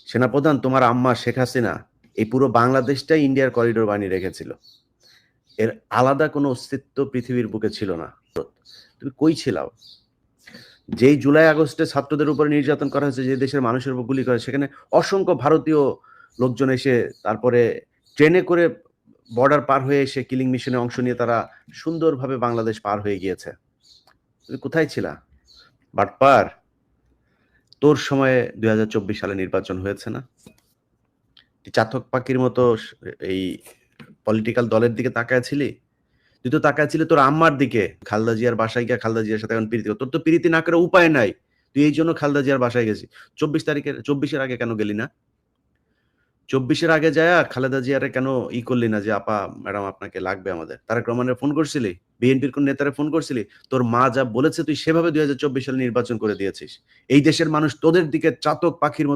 সেনাপ্রধান, তোমার আম্মা শেখ হাসিনা এই পুরো বাংলাদেশটাই ইন্ডিয়ার করিডোর বানিয়ে রেখেছিল। এর আলাদা কোনো অস্তিত্ব পৃথিবীর বুকে ছিল না। তুমি কই ছিলাও? যেই জুলাই আগস্টে ছাত্রদের উপরে নির্যাতন করা হয়েছে, যে দেশের মানুষের উপর গুলি করা, সেখানে অসংখ্য ভারতীয় লোকজন এসে তারপরে ট্রেনে করে বর্ডার পার হয়ে এসে কিলিং মিশনে অংশ নিয়ে তারা সুন্দরভাবে বাংলাদেশ পার হয়ে গিয়েছে। তুমি কোথায় ছিলা? বাটপার, তোর সময়ে 2024 সালে নির্বাচন হয়েছে না? চাতক পাখির মতো এই পলিটিক্যাল দলের দিকে তাকায় ছিলি? তুই তো তাকায় ছিলি তোর আম্মার দিকে। খালেদা জিয়ার বাসায় গিয়ে খালেদা জিয়ার সাথে এখন প্রীতি, তোর তো প্রীতি না করে উপায় নাই। তুই এই জন্য খালেদা জিয়ার বাসায় গেছি। 24 আগে কেন গেলি না? 24 আগে যায় খালেদা জিয়ারে কেন করলি না যে আপা ম্যাডাম আপনাকে লাগবে আমাদের? তারেক রহমানের ফোন করছিলি? বিএনপির কোন নেতারে ফোন করছিলি? তোর মা যা বলেছে তুই সেভাবে 2024 সালে নির্বাচন করে দিয়েছিস। এই দেশের মানুষ তোদের দিকে চাতক পাখির মতো